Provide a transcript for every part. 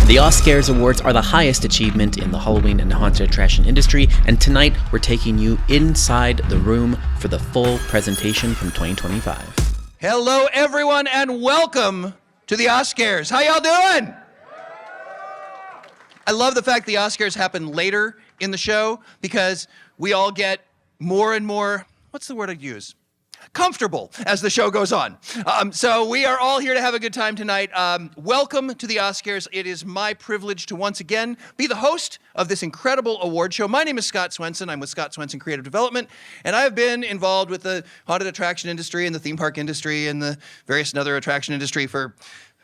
The Oscars Awards are the highest achievement in the Halloween and haunted attraction industry, and tonight we're taking you inside the room for the full presentation from 2025. Hello everyone and welcome to the Oscars. How y'all doing? I love the fact the Oscars happen later in the show because we all get more and more, what's the word I'd use? Comfortable as the show goes on. So we are all here to have a good time tonight. Welcome to the Oscars. It is my privilege to once again be the host of this incredible award show. My name is Scott Swenson. I'm with Scott Swenson Creative Development, and I have been involved with the haunted attraction industry and the theme park industry and the various other attraction industry for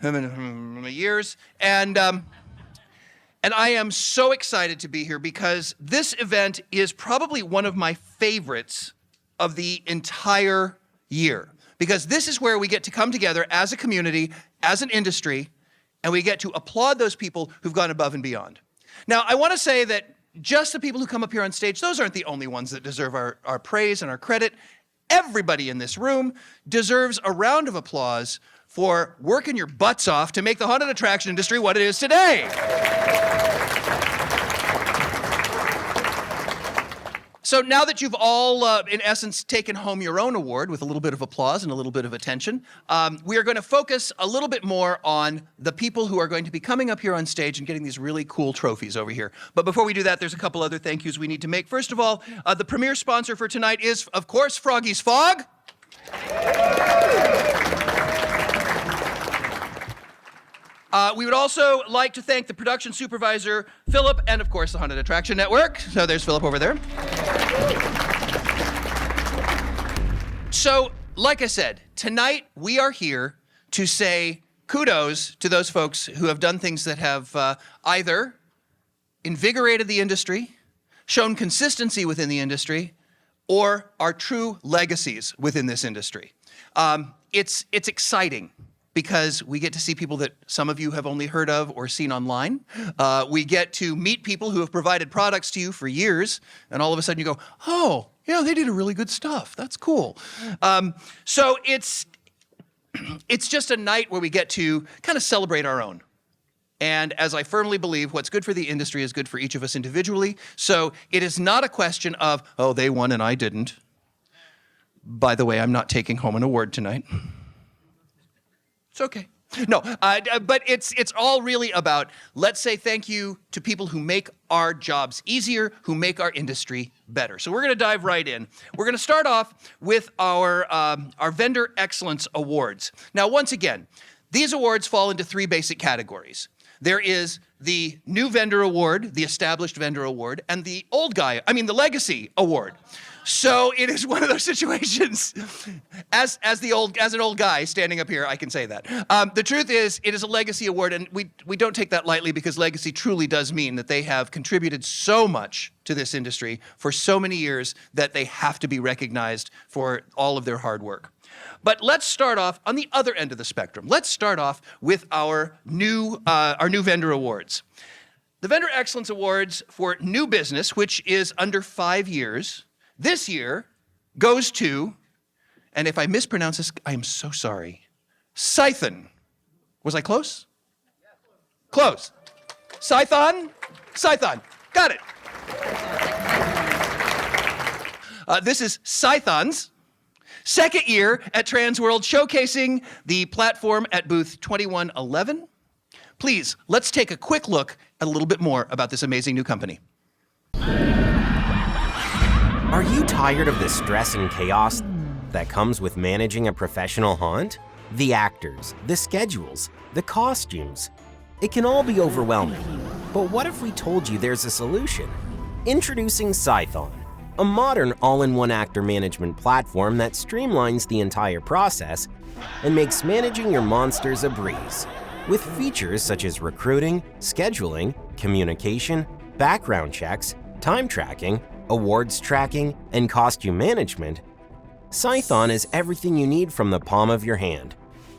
years. And I am so excited to be here because this event is probably one of my favorites of the entire year, because this is where we get to come together as a community, as an industry, and we get to applaud those people who've gone above and beyond. Now, I want to say that just the people who come up here on stage, those aren't the only ones that deserve our praise and our credit. Everybody in this room deserves a round of applause for working your butts off to make the haunted attraction industry what it is today. So now that you've all, in essence, taken home your own award with a little bit of applause and a little bit of attention, we are going to focus a little bit more on the people who are going to be coming up here on stage and getting these really cool trophies over here. But before we do that, there's a couple other thank yous we need to make. First of all, the premier sponsor for tonight is, of course, Froggy's Fog. We would also like to thank the production supervisor, Philip, and of course the Haunted Attraction Network. So there's Philip over there. So, like I said, tonight we are here to say kudos to those folks who have done things that have either invigorated the industry, shown consistency within the industry, or are true legacies within this industry. It's exciting, because we get to see people that some of you have only heard of or seen online. We get to meet people who have provided products to you for years, and all of a sudden you go, oh, yeah, they did a really good stuff. That's cool. So it's just a night where we get to kind of celebrate our own. And as I firmly believe, what's good for the industry is good for each of us individually. So it is not a question of, oh, they won and I didn't. By the way, I'm not taking home an award tonight. It's okay. No, but it's all really about, let's say thank you to people who make our jobs easier, who make our industry better. So we're going to dive right in. We're going to start off with our Vendor Excellence Awards. Now, once again, these awards fall into three basic categories. There is the New Vendor Award, the Established Vendor Award, and the Legacy Award. So it is one of those situations, as an old guy standing up here, I can say that. The truth is, it is a legacy award, and we don't take that lightly, because legacy truly does mean that they have contributed so much to this industry for so many years that they have to be recognized for all of their hard work. But let's start off on the other end of the spectrum. Let's start off with our new vendor awards. The Vendor Excellence Awards for new business, which is under 5 years, this year goes to, and if I mispronounce this, I am so sorry, Sithon. Was I close? Close. Sithon? Sithon. Got it. This is Sithon's second year at Trans World, showcasing the platform at booth 2111. Please, let's take a quick look at a little bit more about this amazing new company. Are you tired of the stress and chaos that comes with managing a professional haunt? The actors, the schedules, the costumes. It can all be overwhelming. But what if we told you there's a solution? Introducing Sithon, a modern all-in-one actor management platform that streamlines the entire process and makes managing your monsters a breeze. With features such as recruiting, scheduling, communication, background checks, time tracking, awards tracking, and costume management, Sithon is everything you need from the palm of your hand.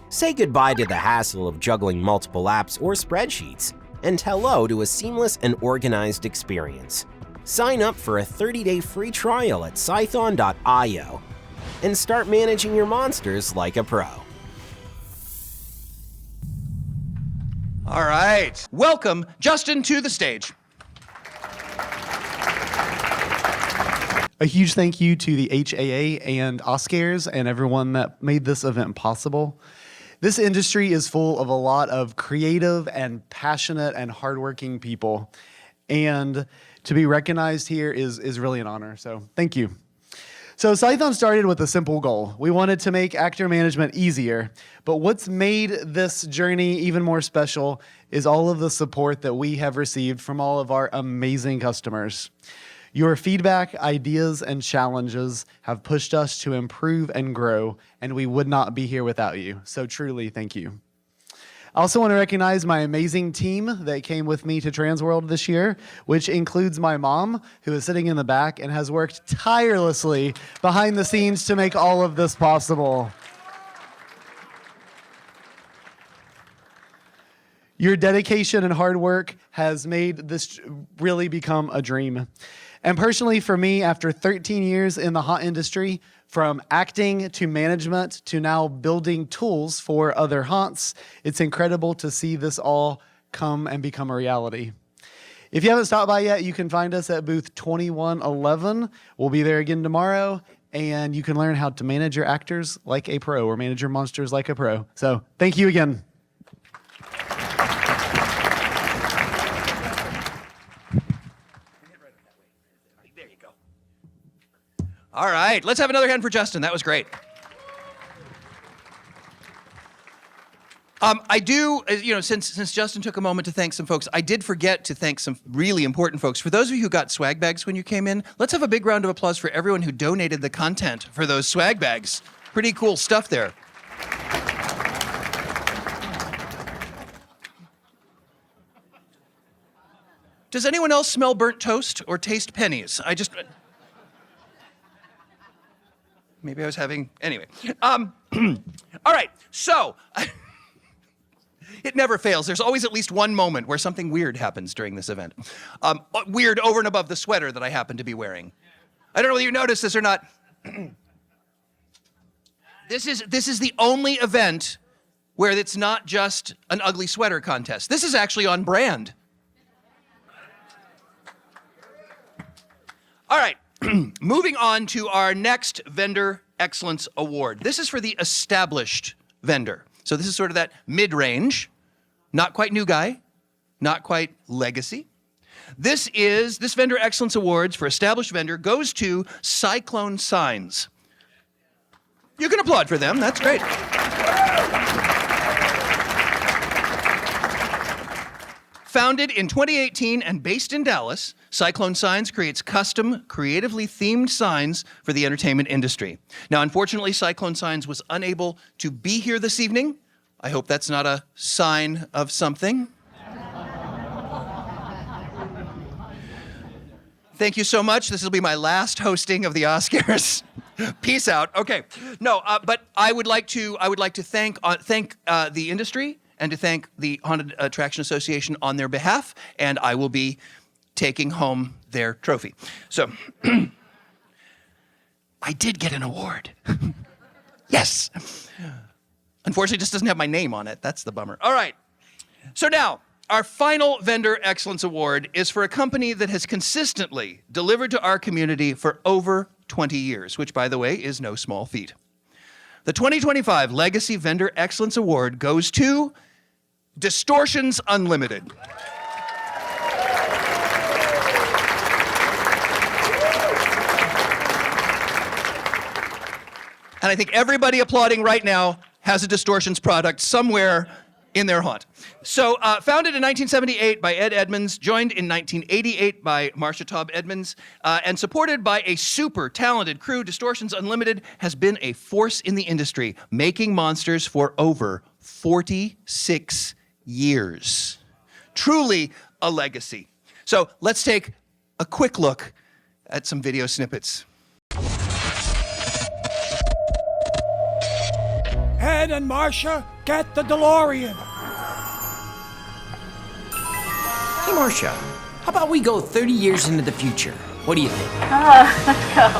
Say goodbye to the hassle of juggling multiple apps or spreadsheets, and hello to a seamless and organized experience. Sign up for a 30-day free trial at Sithon.io and start managing your monsters like a pro. All right. Welcome, Justin, to the stage. A huge thank you to the HAA and Oscars and everyone that made this event possible. This industry is full of a lot of creative and passionate and hardworking people. And to be recognized here is really an honor. So thank you. So Sithon started with a simple goal. We wanted to make actor management easier, but what's made this journey even more special is all of the support that we have received from all of our amazing customers. Your feedback, ideas, and challenges have pushed us to improve and grow, and we would not be here without you. So truly, thank you. I also want to recognize my amazing team that came with me to Transworld this year, which includes my mom, who is sitting in the back and has worked tirelessly behind the scenes to make all of this possible. Your dedication and hard work has made this really become a dream. And personally, for me, after 13 years in the haunt industry, from acting to management to now building tools for other haunts, it's incredible to see this all come and become a reality. If you haven't stopped by yet, you can find us at booth 2111. We'll be there again tomorrow, and you can learn how to manage your actors like a pro or manage your monsters like a pro. So thank you again. All right, let's have another hand for Justin. That was great. I do, since Justin took a moment to thank some folks, I did forget to thank some really important folks. For those of you who got swag bags when you came in, let's have a big round of applause for everyone who donated the content for those swag bags. Pretty cool stuff there. Does anyone else smell burnt toast or taste pennies? Maybe I was having, anyway. All right, so, it never fails. There's always at least one moment where something weird happens during this event. Weird over and above the sweater that I happen to be wearing. I don't know whether you noticed this or not. This is the only event where it's not just an ugly sweater contest. This is actually on brand. All right. Moving on to our next Vendor Excellence Award. This is for the established vendor. So this is sort of that mid-range, not quite new guy, not quite legacy. This Vendor Excellence Awards for established vendor goes to Cyclone Signs. You can applaud for them, that's great. Founded in 2018 and based in Dallas, Cyclone Signs creates custom, creatively themed signs for the entertainment industry. Now, unfortunately, Cyclone Signs was unable to be here this evening. I hope that's not a sign of something. Thank you so much. This will be my last hosting of the Oscars. Peace out. Okay. No, but I would like to thank the industry and to thank the Haunted Attraction Association on their behalf, and I will be taking home their trophy. So, I did get an award. Yes. Unfortunately, it just doesn't have my name on it. That's the bummer. All right. So now, our final Vendor Excellence Award is for a company that has consistently delivered to our community for over 20 years, which, by the way, is no small feat. The 2025 Legacy Vendor Excellence Award goes to Distortions Unlimited. And I think everybody applauding right now has a Distortions product somewhere in their haunt. So, founded in 1978 by Ed Edmonds, joined in 1988 by Marcia Taub Edmonds, and supported by a super talented crew, Distortions Unlimited has been a force in the industry, making monsters for over 46 years. Truly a legacy. So, let's take a quick look at some video snippets. Ed and Marcia, get the DeLorean. Hey, Marcia, how about we go 30 years into the future? What do you think? Let's go.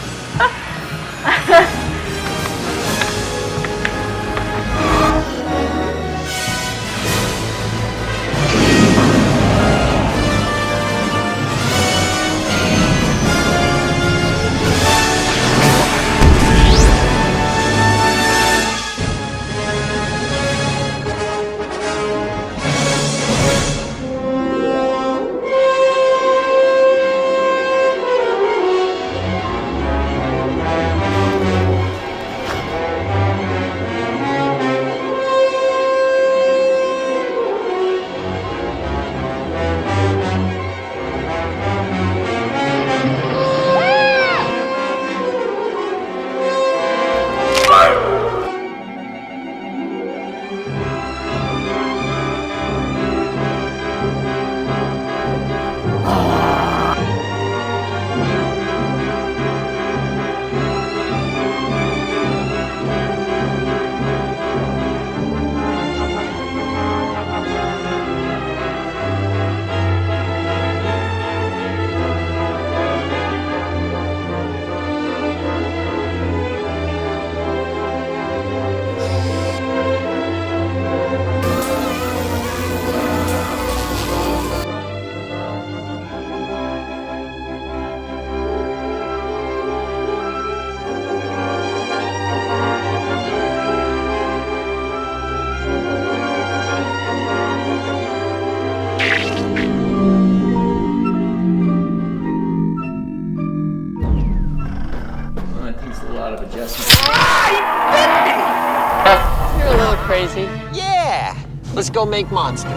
go make monsters.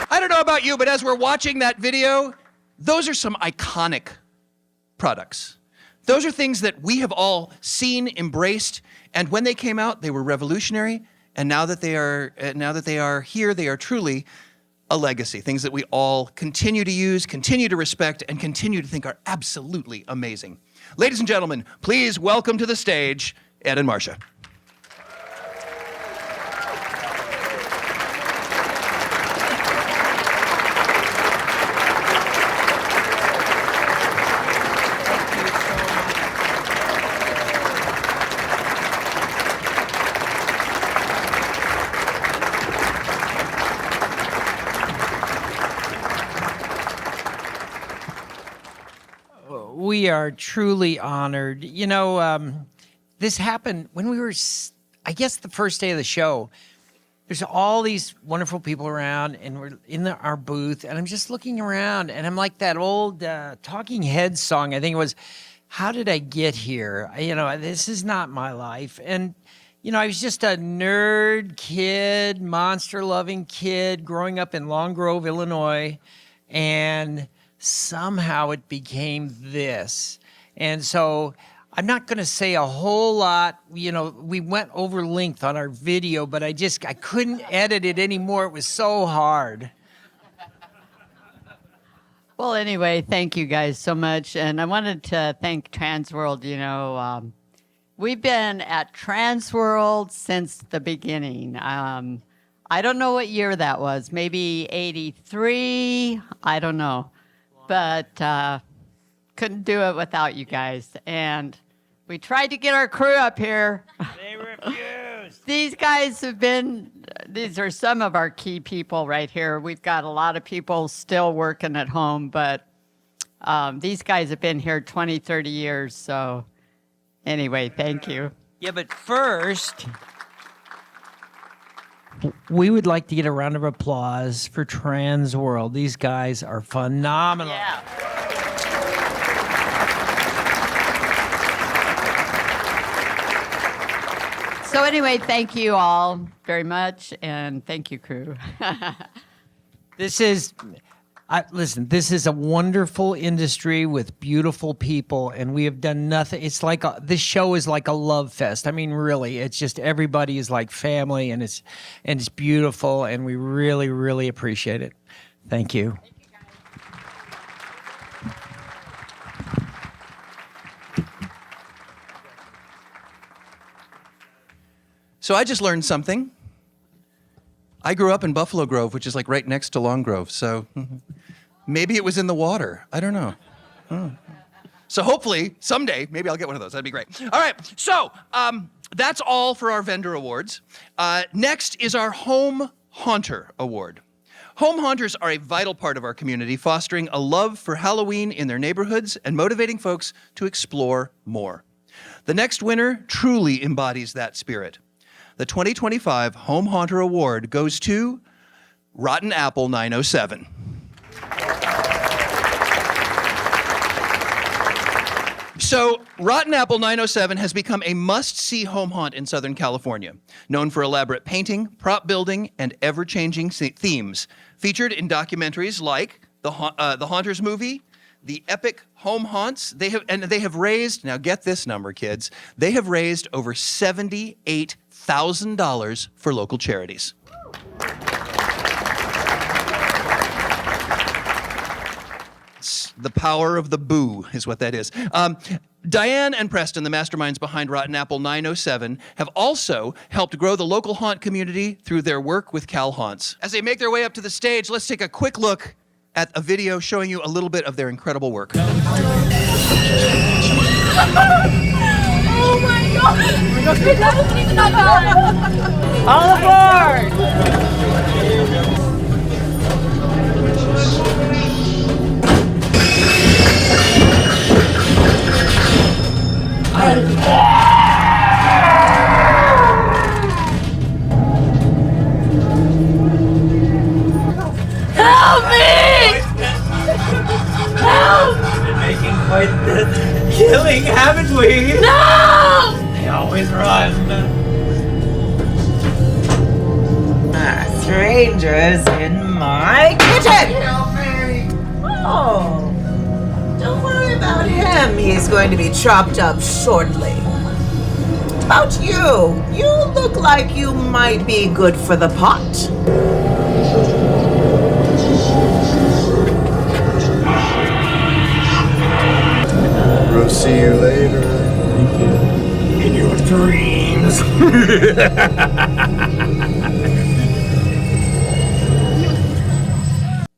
I don't know about you, but as we're watching that video, those are some iconic products. Those are things that we have all seen, embraced, and when they came out, they were revolutionary. And now that they are here, they are truly a legacy. Things that we all continue to use, continue to respect, and continue to think are absolutely amazing. Ladies and gentlemen, please welcome to the stage Ed and Marcia. We are truly honored. You know, this happened when we were, I guess, the first day of the show. There's all these wonderful people around, and we're in our booth, and I'm just looking around, and I'm like that old Talking Heads song. I think it was, "How did I get here?" You know, this is not my life. And, you know, I was just a nerd kid, monster-loving kid growing up in Long Grove, Illinois, and somehow it became this. And so I'm not going to say a whole lot. You know, we went over length on our video, but I couldn't edit it anymore. It was so hard. Well, anyway, thank you guys so much. And I wanted to thank Transworld. You know, we've been at Transworld since the beginning. I don't know what year that was, maybe 83, I don't know. But couldn't do it without you guys. And we tried to get our crew up here. They refused. These guys these are some of our key people right here. We've got a lot of people still working at home, but these guys have been here 20, 30 years. So anyway, thank you. Yeah, but first, we would like to get a round of applause for Transworld. These guys are phenomenal. Yeah. So anyway, thank you all very much, and thank you, crew. This is a wonderful industry with beautiful people, and we have done nothing. It's like this show is like a love fest. I mean, really, it's just everybody is like family, and it's beautiful, and we really, really appreciate it. Thank you. So I just learned something. I grew up in Buffalo Grove, which is like right next to Long Grove, so maybe it was in the water. I don't know. So hopefully, someday, maybe I'll get one of those. That'd be great. All right, so that's all for our vendor awards. Next is our Home Haunter Award. Home haunters are a vital part of our community, fostering a love for Halloween in their neighborhoods and motivating folks to explore more. The next winner truly embodies that spirit. The 2025 Home Haunter Award goes to Rotten Apple 907. So, Rotten Apple 907 has become a must-see home haunt in Southern California, known for elaborate painting, prop building, and ever-changing themes, featured in documentaries like the Haunters movie, the epic Home Haunts. They have raised, now get this number, kids, they have raised over $78,000 for local charities. It's the power of the boo is what that is. Diane and Preston, the masterminds behind Rotten Apple 907, have also helped grow the local haunt community through their work with Cal Haunts. As they make their way up to the stage, let's take a quick look at a video showing you a little bit of their incredible work. Oh my God! It doesn't even know. All aboard! Help me! killing, haven't we? No! They always run. Strangers in my kitchen! Oh, don't worry about him. He's going to be chopped up shortly. About you? You look like you might be good for the pot. We'll see you later. Thank you. In your dreams.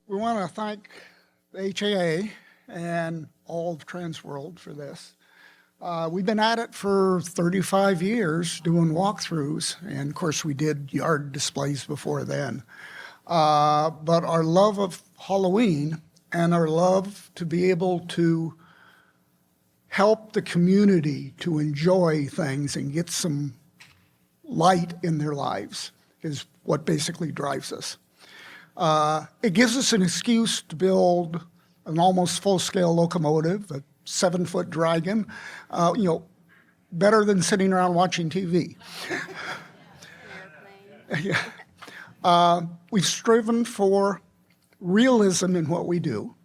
We want to thank the HAA and all of Transworld for this. We've been at it for 35 years doing walkthroughs, and of course we did yard displays before then. But our love of Halloween and our love to be able to help the community to enjoy things and get some light in their lives is what basically drives us. It gives us an excuse to build an almost full-scale locomotive, a 7-foot dragon, better than sitting around watching TV. Yeah. We've striven for realism in what we do,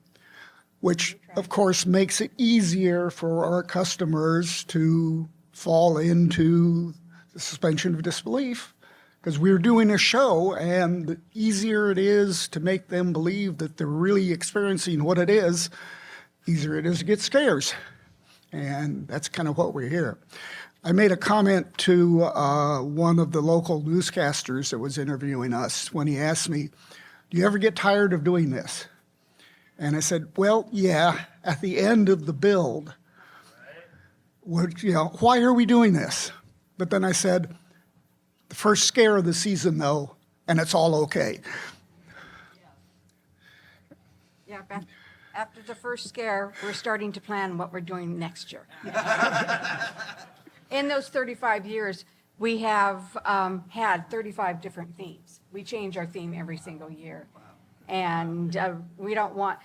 which of course makes it easier for our customers to fall into the suspension of disbelief, because we're doing a show, and the easier it is to make them believe that they're really experiencing what it is, easier it is to get scares. And that's kind of what we're here. I made a comment to one of the local newscasters that was interviewing us when he asked me, "Do you ever get tired of doing this?" And I said, well, yeah, at the end of the build, why are we doing this? But then I said, the first scare of the season, though, and it's all okay. Yeah, after the first scare, we're starting to plan what we're doing next year. In those 35 years, we have had 35 different themes. We change our theme every single year. And we don't want,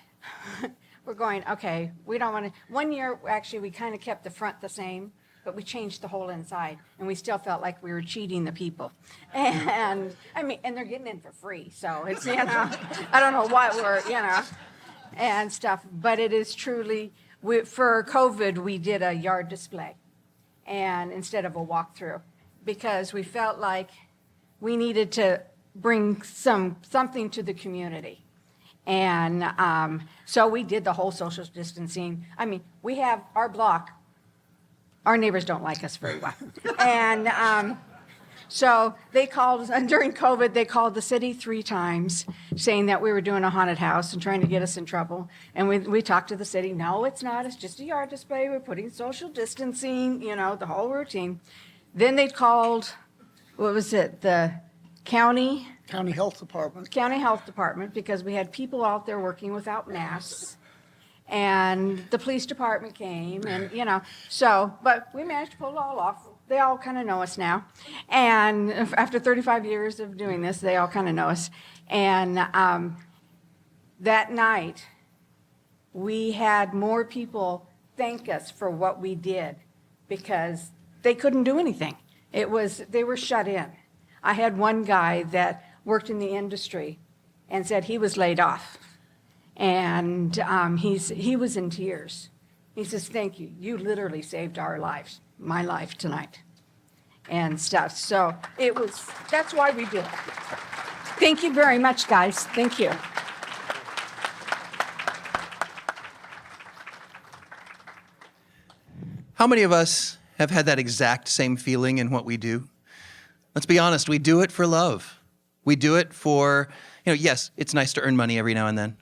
we're going, okay, we don't want to, one year, actually, we kind of kept the front the same, but we changed the whole inside, and we still felt like we were cheating the people. And, and they're getting in for free, so it's, I don't know what we're, and stuff, but it is truly, for COVID, we did a yard display, and instead of a walkthrough, because we felt like we needed to bring something to the community. And so we did the whole social distancing. We have our block, our neighbors don't like us very well. And so they called, during COVID, they called the city 3 times saying that we were doing a haunted house and trying to get us in trouble. And we talked to the city, no, it's not, it's just a yard display, we're putting social distancing, the whole routine. Then they called, what was it, the County Health Department. County Health Department, because we had people out there working without masks. And the police department came, and but we managed to pull it all off. They all kind of know us now. And after 35 years of doing this, they all kind of know us. And that night, we had more people thank us for what we did, because they couldn't do anything. They were shut in. I had one guy that worked in the industry and said he was laid off. And he was in tears. He says, thank you. You literally saved our lives, my life tonight, and stuff. So that's why we do it. Thank you very much, guys. Thank you. How many of us have had that exact same feeling in what we do? Let's be honest, we do it for love. We do it for, yes, it's nice to earn money every now and then,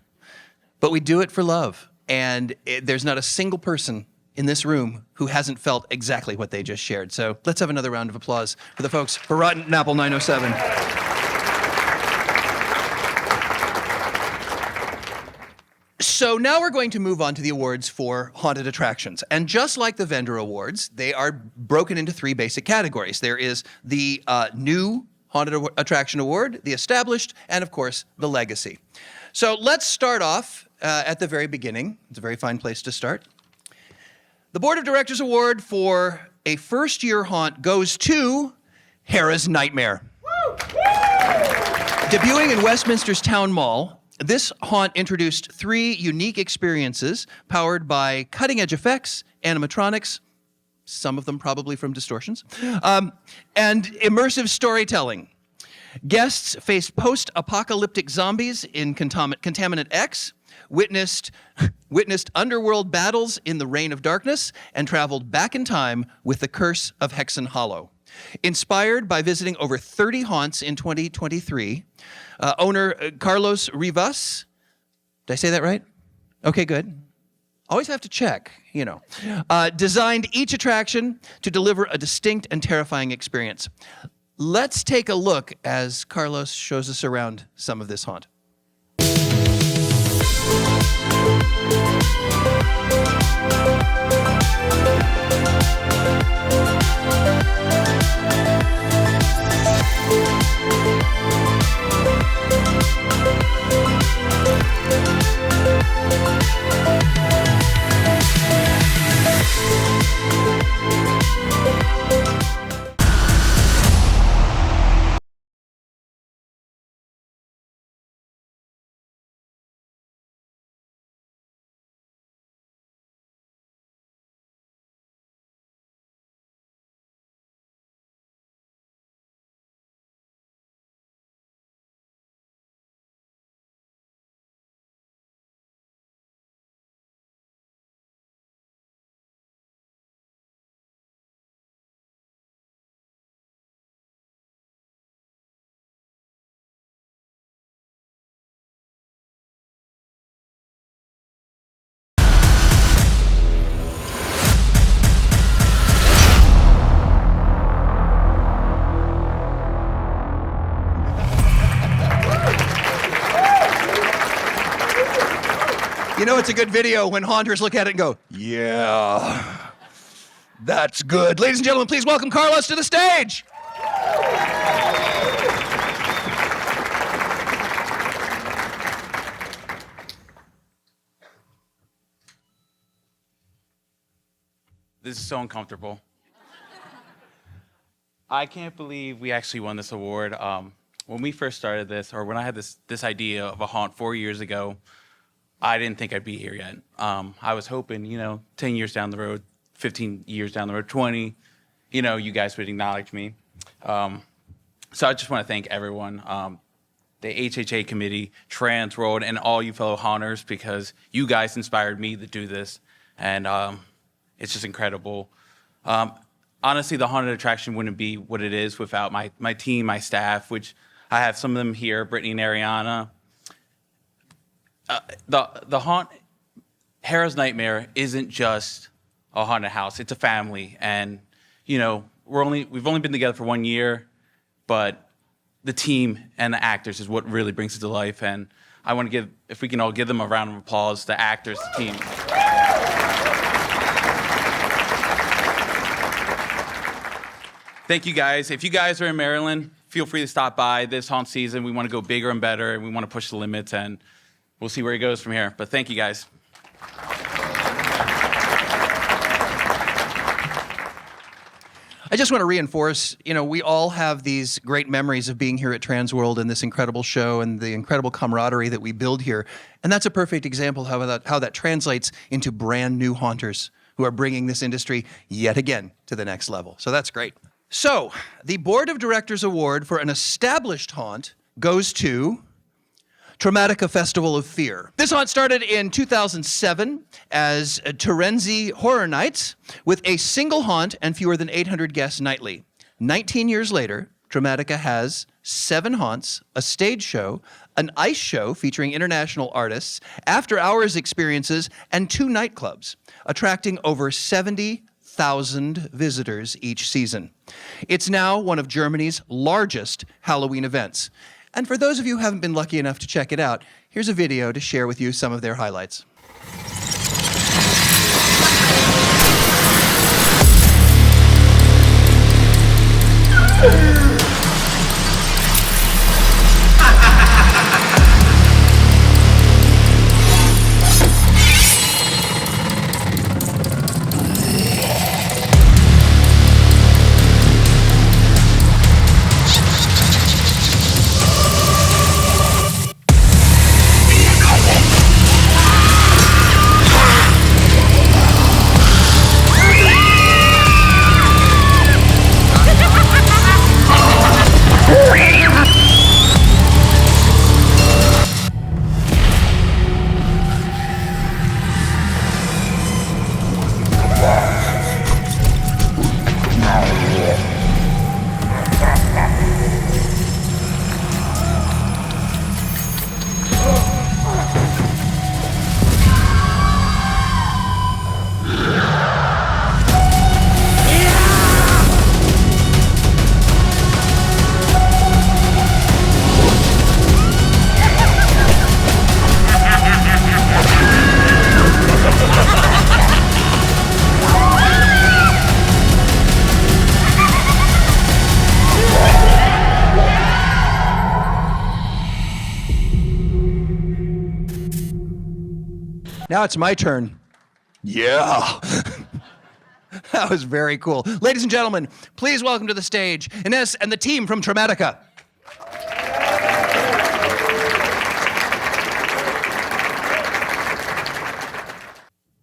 but we do it for love. And there's not a single person in this room who hasn't felt exactly what they just shared. So let's have another round of applause for the folks for Rotten Apple 907. So now we're going to move on to the awards for haunted attractions. And just like the vendor awards, they are broken into 3 basic categories. There is the new haunted attraction award, the established, and of course, the legacy. So let's start off at the very beginning. It's a very fine place to start. The Board of Directors Award for a first-year haunt goes to Hera's Nightmare. Debuting in Westminster's Town Mall, this haunt introduced 3 unique experiences powered by cutting-edge effects, animatronics, some of them probably from Distortions, and immersive storytelling. Guests faced post-apocalyptic zombies in Contaminant X, witnessed underworld battles in the Reign of Darkness, and traveled back in time with the Curse of Hexen Hollow. Inspired by visiting over 30 haunts in 2023, owner Carlos Rivas, did I say that right? Okay, good. Always have to check, you know. Designed each attraction to deliver a distinct and terrifying experience. Let's take a look as Carlos shows us around some of this haunt. You know it's a good video when haunters look at it and go, yeah, that's good. Ladies and gentlemen, please welcome Carlos to the stage. This is so uncomfortable. I can't believe we actually won this award. When we first started this, or when I had this idea of a haunt 4 years ago, I didn't think I'd be here yet. I was hoping, 10 years down the road, 15 years down the road, 20, you guys would acknowledge me. So I just want to thank everyone, the HHA committee, Trans World, and all you fellow haunters, because you guys inspired me to do this, and it's just incredible. Honestly, the haunted attraction wouldn't be what it is without my team, my staff, which I have some of them here, Brittany and Ariana. The haunt, Hera's Nightmare, isn't just a haunted house. It's a family, and we've only been together for 1 year, but the team and the actors is what really brings it to life. And I want to if we can all give them a round of applause, the actors, the team. Thank you guys. If you guys are in Maryland, feel free to stop by this haunt season. We want to go bigger and better, and we want to push the limits, and we'll see where it goes from here. But thank you, guys. I just want to reinforce, we all have these great memories of being here at Trans World and this incredible show and the incredible camaraderie that we build here. And that's a perfect example of how that translates into brand new haunters who are bringing this industry yet again to the next level. So that's great. So the Board of Directors Award for an established haunt goes to Traumatica Festival of Fear. This haunt started in 2007 as Terenzi Horror Nights with a single haunt and fewer than 800 guests nightly. 19 years later, Traumatica has 7 haunts, a stage show, an ice show featuring international artists, after-hours experiences, and 2 nightclubs, attracting over 70,000 visitors each season. It's now one of Germany's largest Halloween events. And for those of you who haven't been lucky enough to check it out, here's a video to share with you some of their highlights. Now it's my turn. Yeah. That was very cool. Ladies and gentlemen, please welcome to the stage Ines and the team from Traumatica.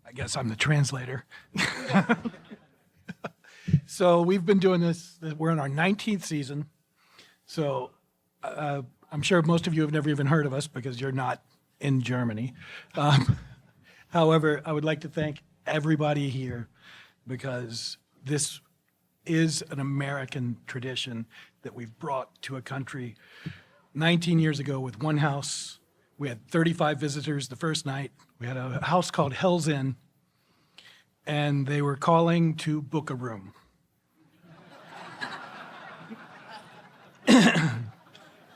I guess I'm the translator. So we've been doing this, we're in our 19th season. So I'm sure most of you have never even heard of us because you're not in Germany. However, I would like to thank everybody here because this is an American tradition that we've brought to a country 19 years ago with one house. We had 35 visitors the first night. We had a house called Hell's Inn, and they were calling to book a room.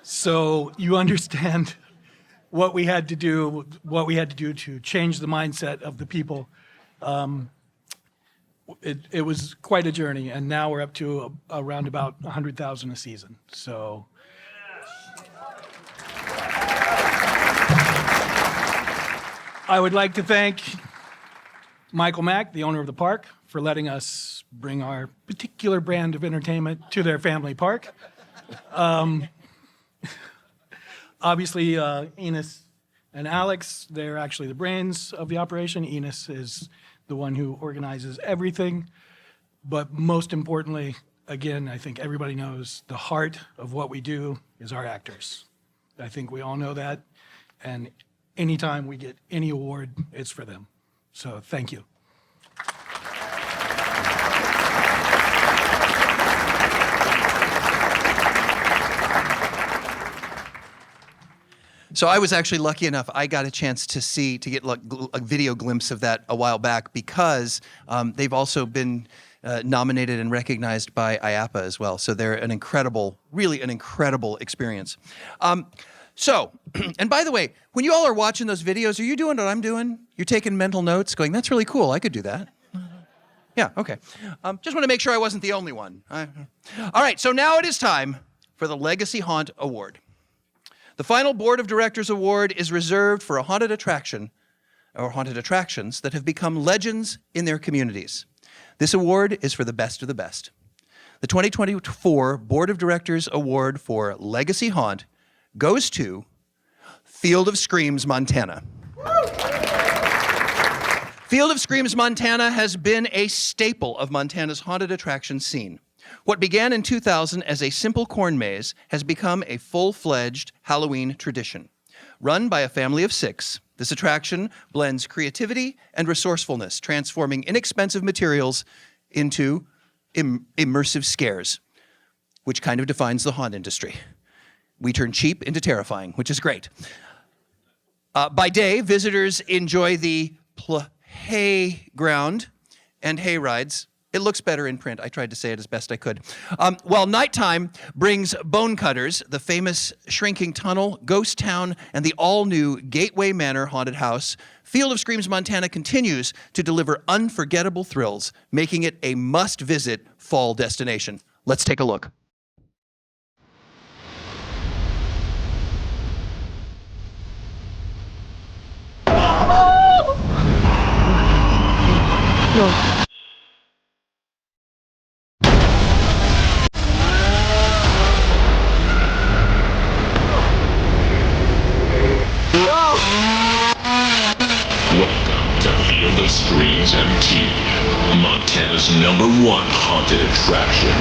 So you understand what we had to do to change the mindset of the people. It was quite a journey, and now we're up to around about 100,000 a season. So I would like to thank Michael Mack, the owner of the park, for letting us bring our particular brand of entertainment to their family park. Obviously, Enos and Alex, they're actually the brains of the operation. Enos is the one who organizes everything. But most importantly, again, I think everybody knows the heart of what we do is our actors. I think we all know that. And anytime we get any award, it's for them. So thank you. So I was actually lucky enough, I got a chance to get a video glimpse of that a while back because they've also been nominated and recognized by IAPA as well. So they're an incredible, really an incredible experience. So, and by the way, when you all are watching those videos, are you doing what I'm doing? You're taking mental notes going, that's really cool, I could do that. Yeah, okay. Just want to make sure I wasn't the only one. All right, so now it is time for the Legacy Haunt Award. The final Board of Directors Award is reserved for a haunted attraction or haunted attractions that have become legends in their communities. This award is for the best of the best. The 2024 Board of Directors Award for Legacy Haunt goes to Field of Screams, Montana. Field of Screams, Montana has been a staple of Montana's haunted attraction scene. What began in 2000 as a simple corn maze has become a full-fledged Halloween tradition. Run by a family of 6, this attraction blends creativity and resourcefulness, transforming inexpensive materials into immersive scares, which kind of defines the haunt industry. We turn cheap into terrifying, which is great. By day, visitors enjoy the playground and hay rides. It looks better in print. I tried to say it as best I could. While nighttime brings Bone Cutters, the famous shrinking tunnel, ghost town, and the all-new Gateway Manor haunted house, Field of Screams Montana continues to deliver unforgettable thrills, making it a must-visit fall destination. Let's take a look. Welcome to Field of Screams MT, Montana's #1 haunted attraction.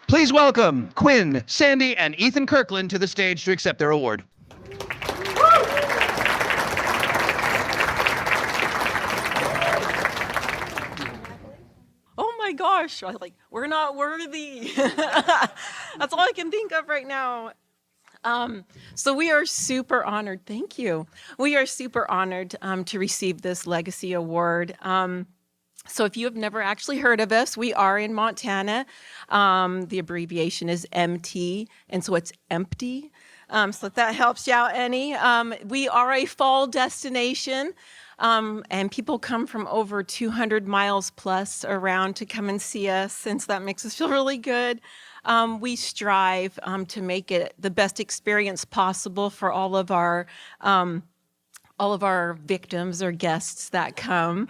Please welcome Quinn, Sandy, and Ethan Kirkland to the stage to accept their award. Oh my gosh, we're not worthy. That's all I can think of right now. So we are super honored. Thank you. We are super honored to receive this Legacy Award. So if you have never actually heard of us, we are in Montana. The abbreviation is MT, and so it's empty. So if that helps you out any. We are a fall destination, and people come from over 200 miles plus around to come and see us, and so that makes us feel really good. We strive to make it the best experience possible for all of our victims or guests that come.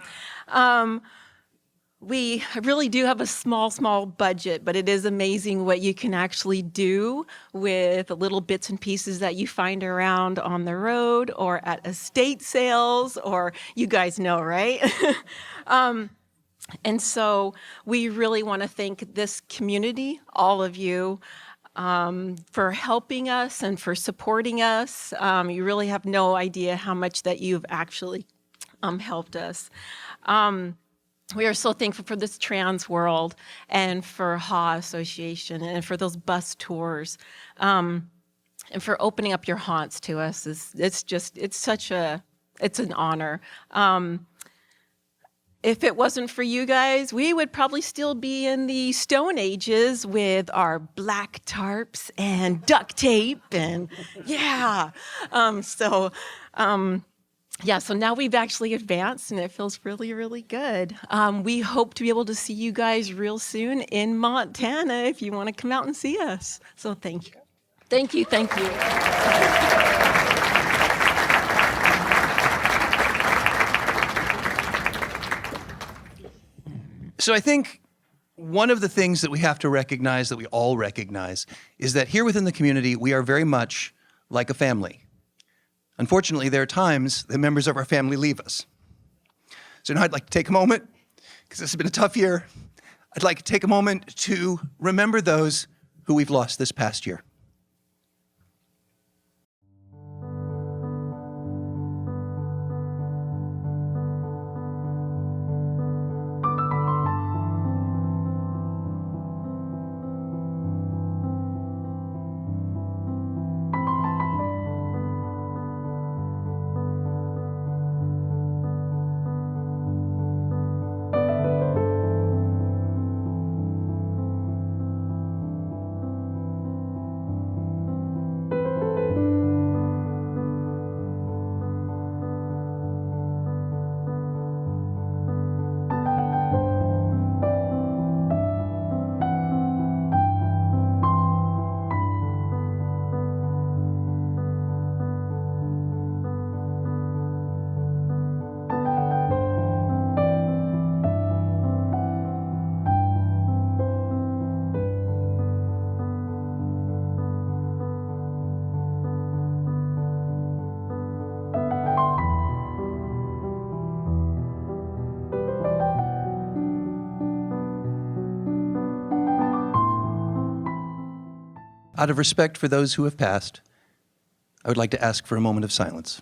We really do have a small budget, but it is amazing what you can actually do with little bits and pieces that you find around on the road or at estate sales, or you guys know, right? And so we really want to thank this community, all of you, for helping us and for supporting us. You really have no idea how much that you've actually helped us. We are so thankful for this trans world and for HA Association and for those bus tours, and for opening up your haunts to us. It's an honor. If it wasn't for you guys, we would probably still be in the Stone Ages with our black tarps and duct tape and so now we've actually advanced and it feels really, really good. We hope to be able to see you guys real soon in Montana if you want to come out and see us. So thank you. Thank you. Thank you. So I think one of the things that we have to recognize, that we all recognize, is that here within the community, we are very much like a family. Unfortunately, there are times that members of our family leave us. So now I'd like to take a moment, because this has been a tough year. I'd like to take a moment to remember those who we've lost this past year. Out of respect for those who have passed, I would like to ask for a moment of silence.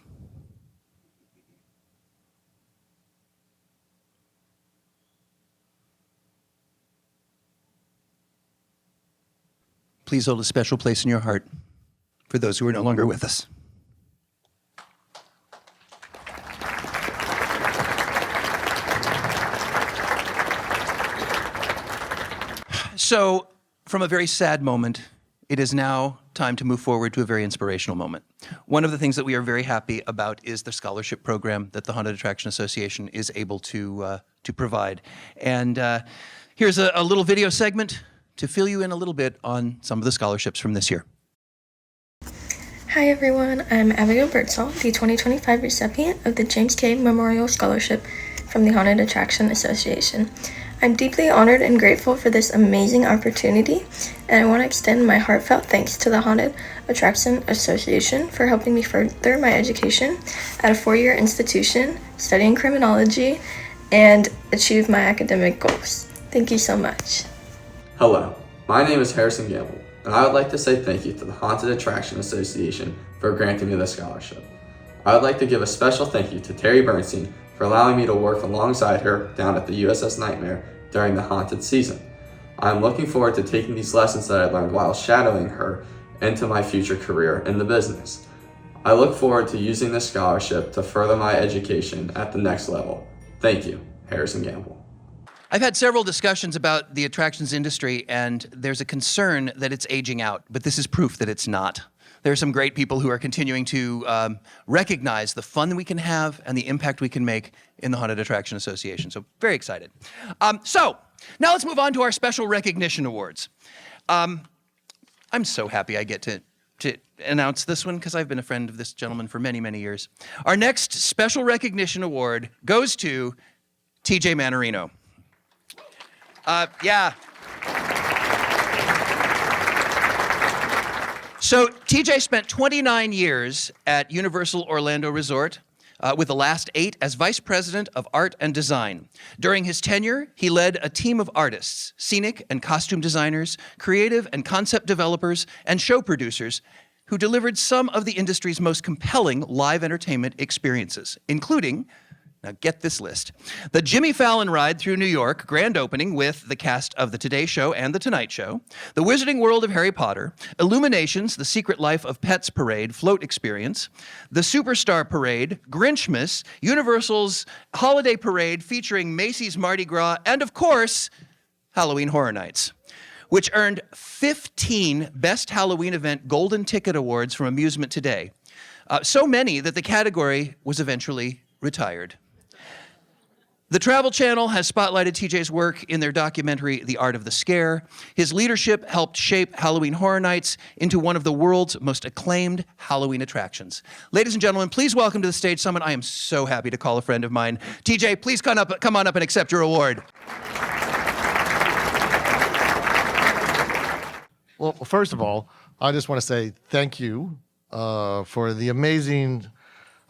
Please hold a special place in your heart for those who are no longer with us. So, from a very sad moment, it is now time to move forward to a very inspirational moment. One of the things that we are very happy about is the scholarship program that the Haunted Attraction Association is able to provide. And here's a little video segment to fill you in a little bit on some of the scholarships from this year. Hi everyone, I'm Abigail Birdsall, the 2025 recipient of the James K. Memorial Scholarship from the Haunted Attraction Association. I'm deeply honored and grateful for this amazing opportunity, and I want to extend my heartfelt thanks to the Haunted Attraction Association for helping me further my education at a four-year institution, studying criminology, and achieve my academic goals. Thank you so much. Hello, my name is Harrison Gamble, and I would like to say thank you to the Haunted Attraction Association for granting me this scholarship. I would like to give a special thank you to Terry Bernstein for allowing me to work alongside her down at the USS Nightmare during the haunted season. I am looking forward to taking these lessons that I learned while shadowing her into my future career in the business. I look forward to using this scholarship to further my education at the next level. Thank you, Harrison Gamble. I've had several discussions about the attractions industry, and there's a concern that it's aging out, but this is proof that it's not. There are some great people who are continuing to recognize the fun that we can have and the impact we can make in the Haunted Attraction Association. So very excited. So now let's move on to our special recognition awards. I'm so happy I get to announce this one because I've been a friend of this gentleman for many, many years. Our next special recognition award goes to TJ Mannarino. Yeah. So TJ spent 29 years at Universal Orlando Resort, with the last 8 as Vice President of Art and Design. During his tenure, he led a team of artists, scenic and costume designers, creative and concept developers, and show producers who delivered some of the industry's most compelling live entertainment experiences, including, now get this list, the Jimmy Fallon ride through New York, grand opening with the cast of The Today Show and The Tonight Show, the Wizarding World of Harry Potter, Illuminations, The Secret Life of Pets Parade float experience, the Superstar Parade, Grinchmas, Universal's Holiday Parade featuring Macy's Mardi Gras, and of course, Halloween Horror Nights, which earned 15 Best Halloween Event Golden Ticket Awards from Amusement Today. So many that the category was eventually retired. The Travel Channel has spotlighted TJ's work in their documentary, The Art of the Scare. His leadership helped shape Halloween Horror Nights into one of the world's most acclaimed Halloween attractions. Ladies and gentlemen, please welcome to the stage someone I am so happy to call a friend of mine. TJ, please come on up and accept your award. Well, first of all, I just want to say thank you for the amazing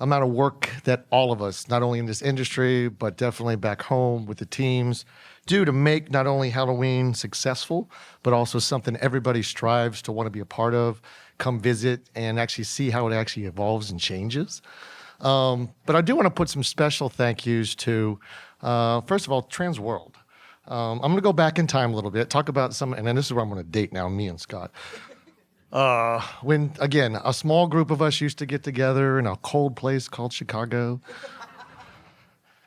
amount of work that all of us, not only in this industry, but definitely back home with the teams, do to make not only Halloween successful, but also something everybody strives to want to be a part of, come visit, and actually see how it actually evolves and changes. But I do want to put some special thank yous to, first of all, Trans World. I'm going to go back in time a little bit, talk about some, and then this is where I'm going to date now, me and Scott. When, again, a small group of us used to get together in a cold place called Chicago.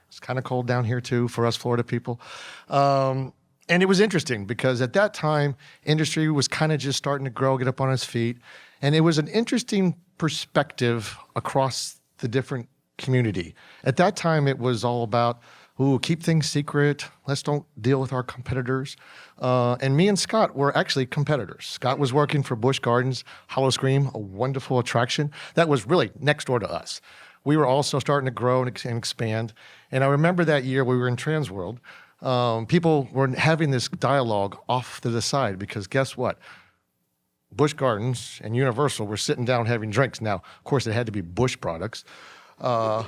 It's kind of cold down here, too, for us Florida people. And it was interesting because at that time, industry was kind of just starting to grow, get up on its feet. And it was an interesting perspective across the different community. At that time, it was all about, ooh, keep things secret. Let's don't deal with our competitors. And me and Scott were actually competitors. Scott was working for Busch Gardens, Hollow Scream, a wonderful attraction that was really next door to us. We were also starting to grow and expand. And I remember that year we were in Trans World, people were having this dialogue off to the side because guess what? Busch Gardens and Universal were sitting down having drinks. Now, of course, it had to be Busch products. But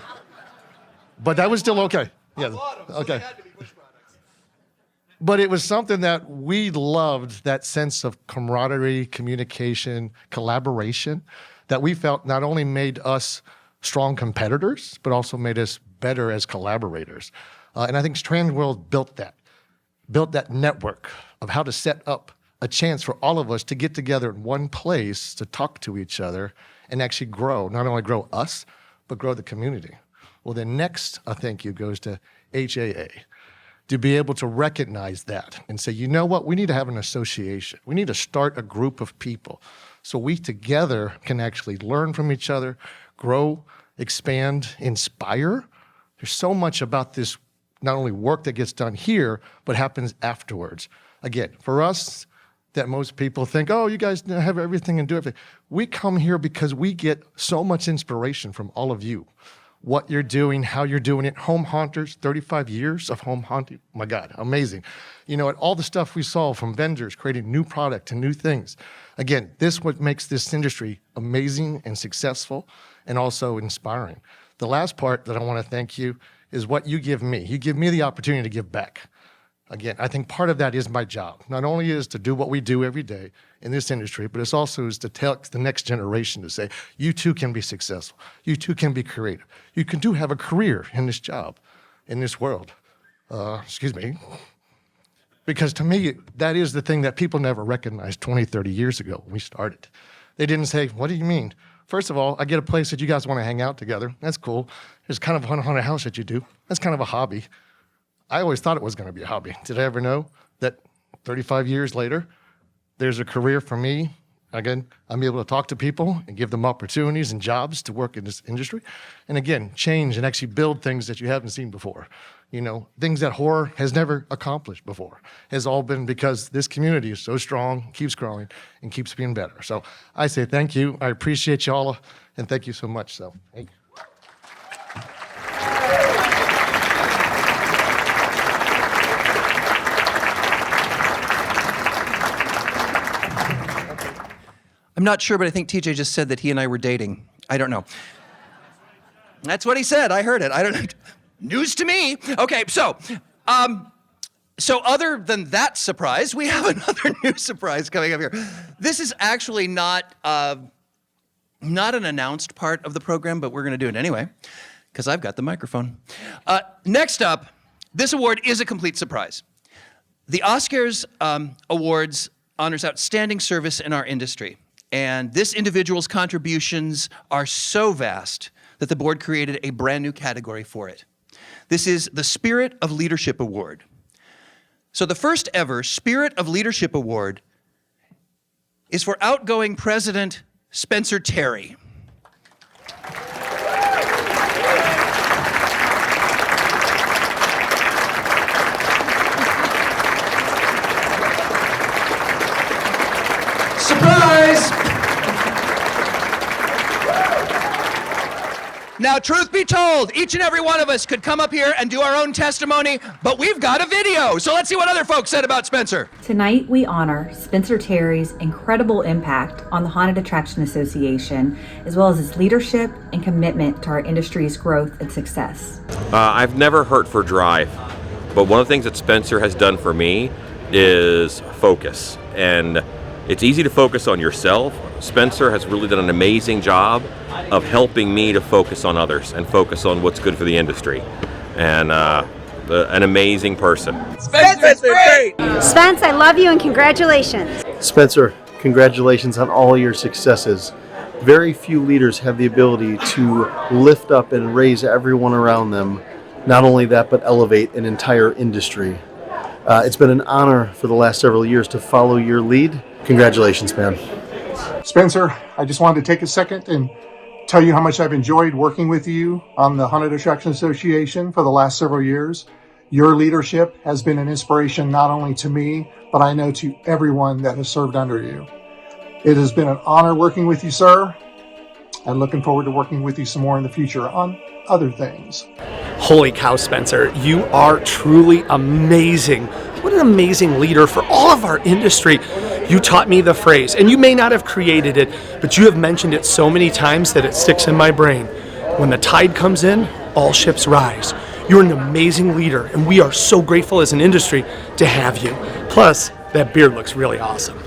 that was still okay. Yeah. Okay. But it was something that we loved, that sense of camaraderie, communication, collaboration, that we felt not only made us strong competitors, but also made us better as collaborators. And I think Trans World built that network of how to set up a chance for all of us to get together in one place to talk to each other and actually grow, not only grow us, but grow the community. Well, the next thank you goes to HAA, to be able to recognize that and say, you know what, we need to have an association. We need to start a group of people so we together can actually learn from each other, grow, expand, inspire. There's so much about this, not only work that gets done here, but happens afterwards. Again, for us, that most people think, oh, you guys have everything and do everything. We come here because we get so much inspiration from all of you. What you're doing, how you're doing it. Home haunters, 35 years of home haunting. My God, amazing. You know, all the stuff we saw from vendors creating new product and new things. Again, this what makes this industry amazing and successful and also inspiring. The last part that I want to thank you is what you give me. You give me the opportunity to give back. Again, I think part of that is my job. Not only is to do what we do every day in this industry, but it's also is to tell the next generation to say, you too can be successful. You too can be creative. You can do have a career in this job, in this world. Excuse me. Because to me, that is the thing that people never recognized 20, 30 years ago when we started. They didn't say, what do you mean? First of all, I get a place that you guys want to hang out together. That's cool. There's kind of a haunted house that you do. That's kind of a hobby. I always thought it was going to be a hobby. Did I ever know that 35 years later, there's a career for me? Again, I'm able to talk to people and give them opportunities and jobs to work in this industry. And again, change and actually build things that you haven't seen before. You know, things that horror has never accomplished before. Has all been because this community is so strong, keeps growing, and keeps being better. So I say thank you. I appreciate y'all, and thank you so much. So, thank you. I'm not sure, but I think TJ just said that he and I were dating. I don't know. That's what he said. I heard it. I don't know. News to me. Okay, so other than that surprise, we have another new surprise coming up here. This is actually not an announced part of the program, but we're going to do it anyway, because I've got the microphone. Next up, this award is a complete surprise. The Oscars Awards honors outstanding service in our industry. And this individual's contributions are so vast that the board created a brand new category for it. This is the Spirit of Leadership Award. So the first ever Spirit of Leadership Award is for outgoing President Spencer Terry. Surprise! Now, truth be told, each and every one of us could come up here and do our own testimony, but we've got a video. So let's see what other folks said about Spencer. Tonight, we honor Spencer Terry's incredible impact on the Haunted Attraction Association, as well as his leadership and commitment to our industry's growth and success. I've never hurt for drive, but one of the things that Spencer has done for me is focus. And it's easy to focus on yourself. Spencer has really done an amazing job of helping me to focus on others and focus on what's good for the industry. And an amazing person. Spencer's great! Spence, I love you and congratulations. Spencer, congratulations on all your successes. Very few leaders have the ability to lift up and raise everyone around them. Not only that, but elevate an entire industry. It's been an honor for the last several years to follow your lead. Congratulations, man. Spencer, I just wanted to take a second and tell you how much I've enjoyed working with you on the Haunted Attraction Association for the last several years. Your leadership has been an inspiration not only to me, but I know to everyone that has served under you. It has been an honor working with you, sir, and looking forward to working with you some more in the future on other things. Holy cow, Spencer, you are truly amazing. What an amazing leader for all of our industry. You taught me the phrase, and you may not have created it, but you have mentioned it so many times that it sticks in my brain. When the tide comes in, all ships rise. You're an amazing leader, and we are so grateful as an industry to have you. Plus, that beard looks really awesome.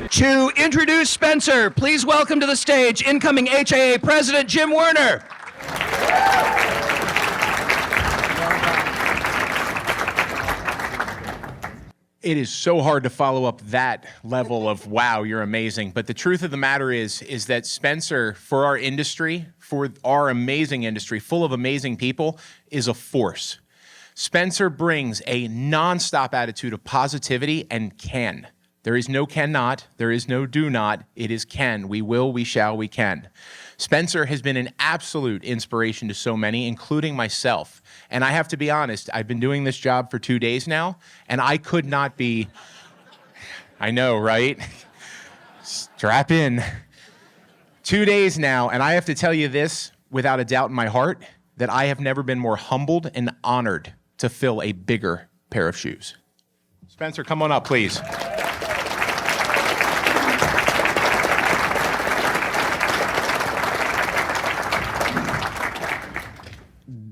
To introduce Spencer, please welcome to the stage incoming HAA President Jim Werner. It is so hard to follow up that level of, wow, you're amazing. But the truth of the matter is that Spencer, for our industry, for our amazing industry, full of amazing people, is a force. Spencer brings a nonstop attitude of positivity and can. There is no cannot, there is no do not, it is can. We will, we shall, we can. Spencer has been an absolute inspiration to so many, including myself. And I have to be honest, I've been doing this job for 2 days now, and I could not be, I know, right? Strap in. 2 days now, and I have to tell you this, without a doubt in my heart, that I have never been more humbled and honored to fill a bigger pair of shoes. Spencer, come on up, please.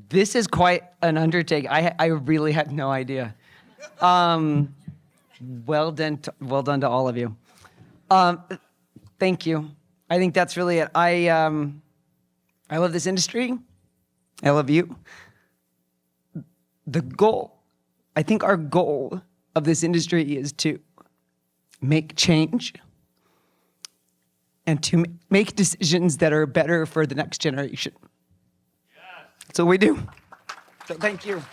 This is quite an undertaking. I really had no idea. Well done to all of you. Thank you. I think that's really it. I love this industry. I love you. The goal, I think our goal of this industry is to make change and to make decisions that are better for the next generation. That's what we do. So thank you.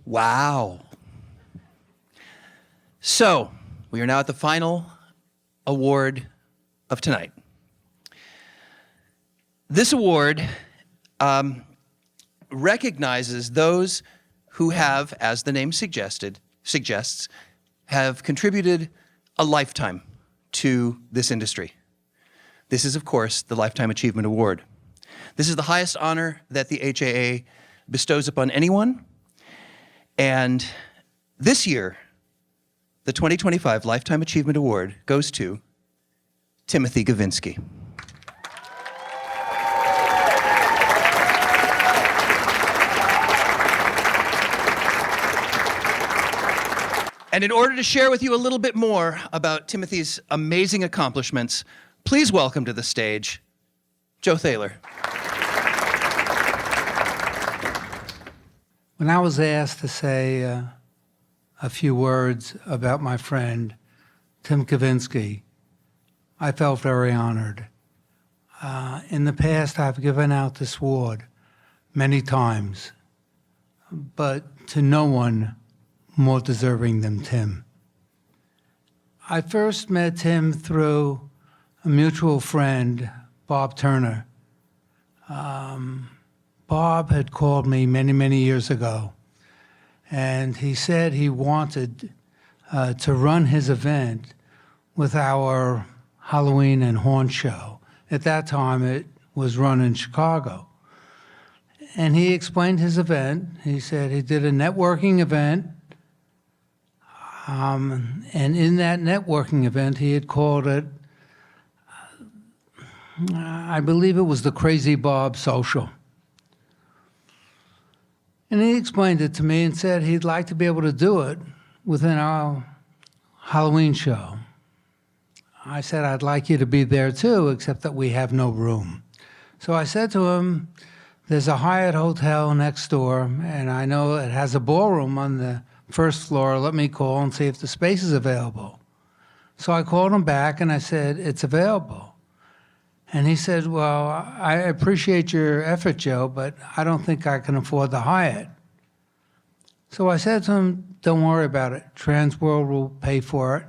Wow. So, we are now at the final award of tonight. This award recognizes those who have, as the name suggests, have contributed a lifetime to this industry. This is, of course, the Lifetime Achievement Award. This is the highest honor that the HAA bestows upon anyone. And this year, the 2025 Lifetime Achievement Award goes to Timothy Gavinski. And in order to share with you a little bit more about Timothy's amazing accomplishments, please welcome to the stage, Joe Thaler. When I was asked to say a few words about my friend, Tim Gavinski, I felt very honored. In the past, I've given out this award many times, but to no one more deserving than Tim. I first met Tim through a mutual friend, Bob Turner. Bob had called me many, many years ago, and he said he wanted to run his event with our Halloween and Haunt show. At that time, it was run in Chicago. And he explained his event. He said he did a networking event, and in that networking event, he had called it, I believe it was the Crazy Bob Social. And he explained it to me and said he'd like to be able to do it within our Halloween show. I said, I'd like you to be there too, except that we have no room. So I said to him, there's a Hyatt hotel next door, and I know it has a ballroom on the first floor. Let me call and see if the space is available. So I called him back and I said, it's available. And he said, well, I appreciate your effort, Joe, but I don't think I can afford the Hyatt. So I said to him, don't worry about it. Transworld will pay for it.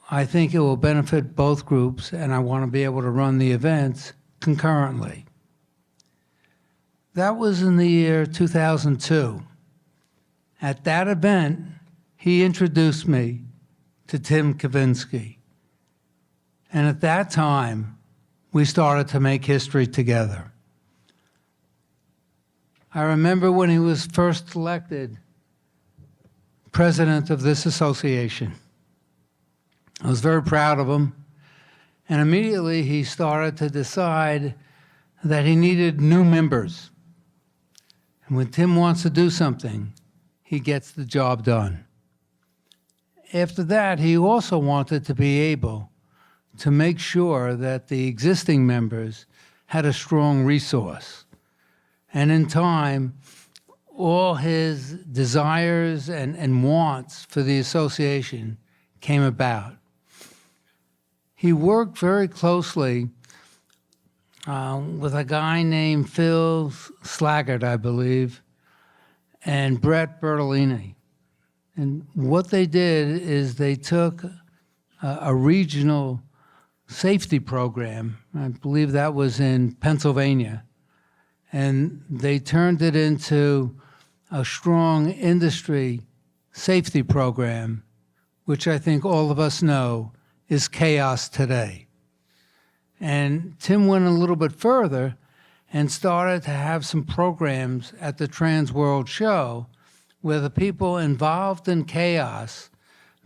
I think it will benefit both groups, and I want to be able to run the events concurrently. That was in the year 2002. At that event, he introduced me to Tim Gavinski. And at that time, we started to make history together. I remember when he was first elected president of this association. I was very proud of him. And immediately he started to decide that he needed new members. And when Tim wants to do something, he gets the job done. After that, he also wanted to be able to make sure that the existing members had a strong resource. And in time, all his desires and wants for the association came about. He worked very closely with a guy named Phil Slaggart, I believe, and Brett Bertolini. And what they did is they took a regional safety program, I believe that was in Pennsylvania, and they turned it into a strong industry safety program, which I think all of us know is chaos today. And Tim went a little bit further and started to have some programs at the Trans World Show where the people involved in chaos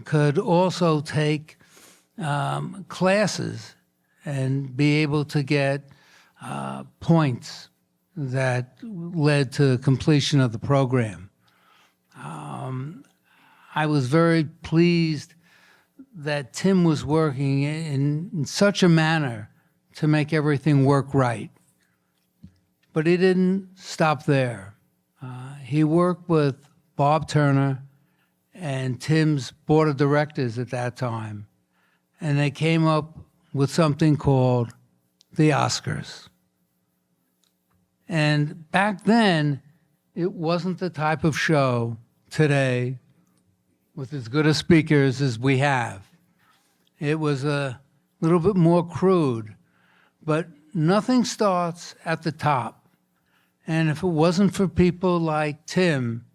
could also take classes and be able to get points that led to completion of the program. I was very pleased that Tim was working in such a manner to make everything work right. But he didn't stop there. He worked with Bob Turner and Tim's board of directors at that time, and they came up with something called the Oscars. And back then, it wasn't the type of show today with as good a speakers as we have. It was a little bit more crude, but nothing starts at the top. And if it wasn't for people like Tim,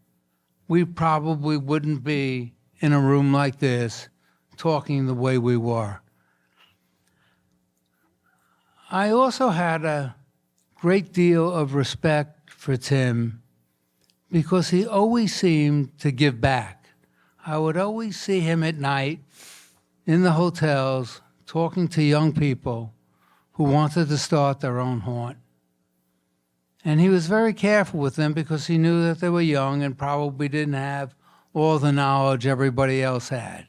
we probably wouldn't be in a room like this talking the way we were. I also had a great deal of respect for Tim because he always seemed to give back. I would always see him at night in the hotels talking to young people who wanted to start their own haunt. And he was very careful with them because he knew that they were young and probably didn't have all the knowledge everybody else had.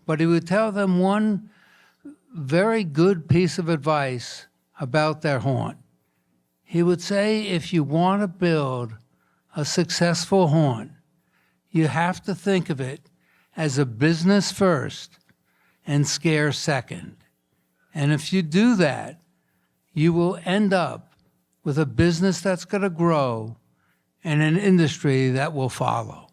But he would tell them one very good piece of advice about their haunt. He would say, if you want to build a successful haunt, you have to think of it as a business first and scare second. And if you do that, you will end up with a business that's going to grow and an industry that will follow.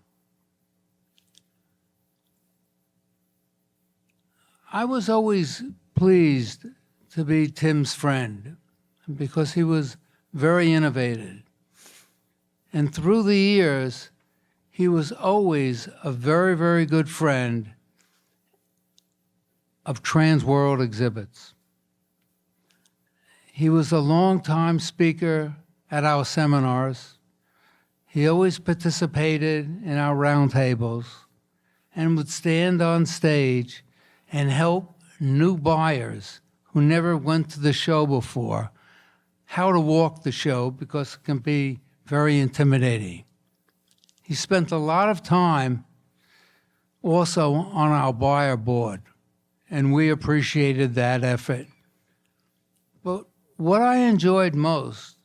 I was always pleased to be Tim's friend because he was very innovative. And through the years, he was always a very, very good friend of Trans World exhibits. He was a longtime speaker at our seminars. He always participated in our roundtables and would stand on stage and help new buyers who never went to the show before how to walk the show because it can be very intimidating. He spent a lot of time also on our buyer board, and we appreciated that effort. But what I enjoyed most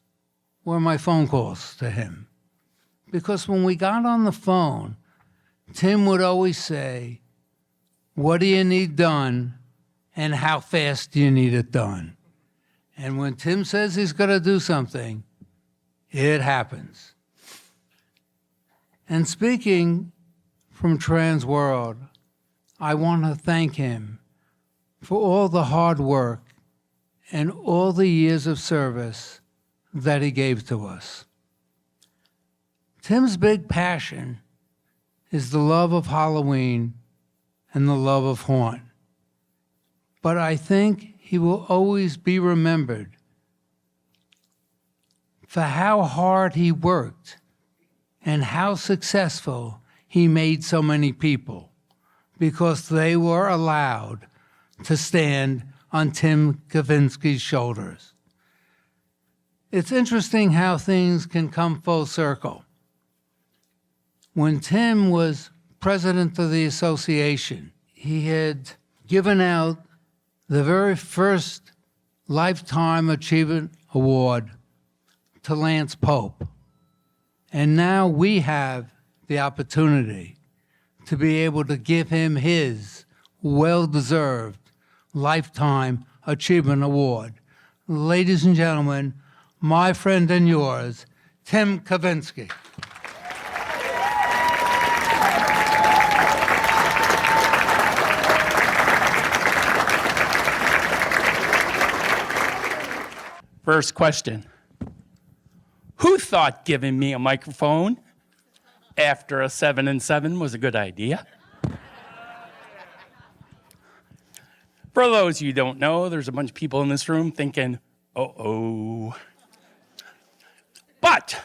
were my phone calls to him, because when we got on the phone, Tim would always say, "What do you need done, and how fast do you need it done?" And when Tim says he's going to do something, it happens. And speaking from Trans World, I want to thank him for all the hard work and all the years of service that he gave to us. Tim's big passion is the love of Halloween and the love of haunt. But I think he will always be remembered for how hard he worked and how successful he made so many people because they were allowed to stand on Tim Gavinski's shoulders. It's interesting how things can come full circle. When Tim was president of the association, he had given out the very first Lifetime Achievement Award to Lance Pope. And now we have the opportunity to be able to give him his well-deserved Lifetime Achievement Award. Ladies and gentlemen, my friend and yours, Tim Gavinski. First question. Who thought giving me a microphone after a 7 and 7 was a good idea? For those of you who don't know, there's a bunch of people in this room thinking, uh-oh. But,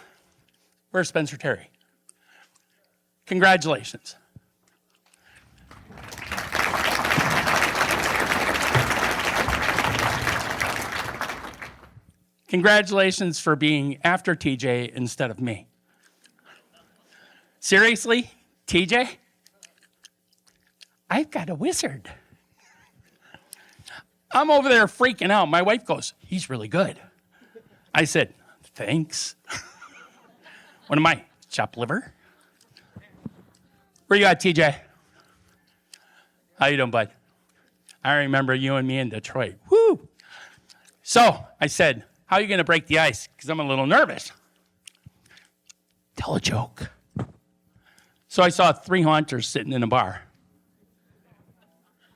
where's Spencer Terry? Congratulations. Congratulations for being after TJ instead of me. Seriously, TJ? I've got a wizard. I'm over there freaking out. My wife goes, he's really good. I said, thanks. What am I, chopped liver? Where you at, TJ? How you doing, bud? I remember you and me in Detroit. Woo! So I said, how are you going to break the ice? Because I'm a little nervous. Tell a joke. So I saw 3 haunters sitting in a bar.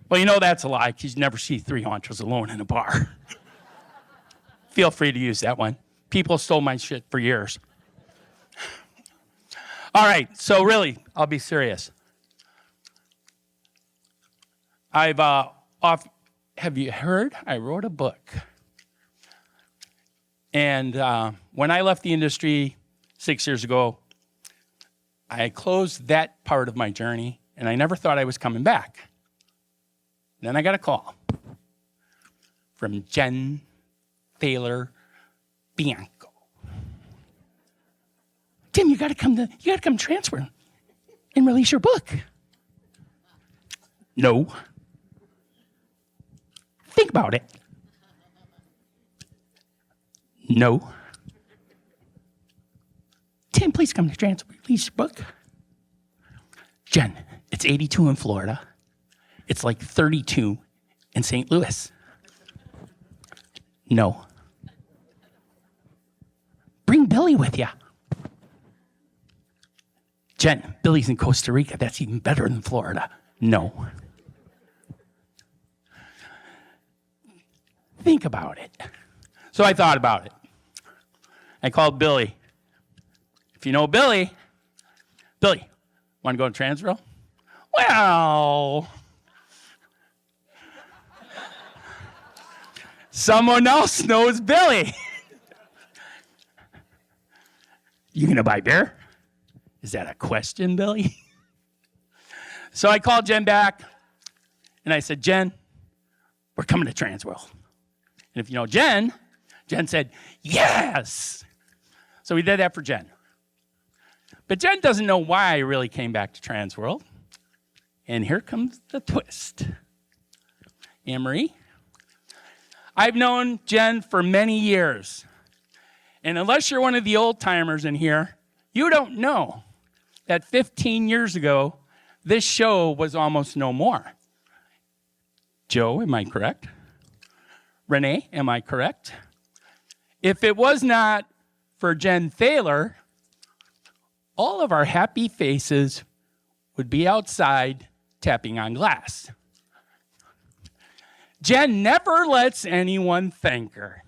Well, you know that's a lie because you never see 3 haunters alone in a bar. Feel free to use that one. People stole my shit for years. All right, so really, I'll be serious. Have you heard? I wrote a book. And when I left the industry 6 years ago, I closed that part of my journey, and I never thought I was coming back. Then I got a call from Jen Thaler Bianco. Tim, you got to come transfer and release your book. No. Think about it. No. Tim, please come to transfer, release your book. Jen, it's 82 in Florida. It's like 32 in St. Louis. No. Bring Billy with you. Jen, Billy's in Costa Rica. That's even better than Florida. No. Think about it. So I thought about it. I called Billy. If you know Billy, want to go to Transville? Well, someone else knows Billy. You gonna buy beer? Is that a question, Billy? So I called Jen back, and I said, Jen, we're coming to Transworld. And if you know Jen said, yes. So we did that for Jen. But Jen doesn't know why I really came back to Transworld. And here comes the twist. Anne-Marie, I've known Jen for many years. And unless you're one of the old timers in here, you don't know that 15 years ago, this show was almost no more. Joe, am I correct? Renee, am I correct? If it was not for Jen Thaler, all of our happy faces would be outside tapping on glass. Jen never lets anyone thank her.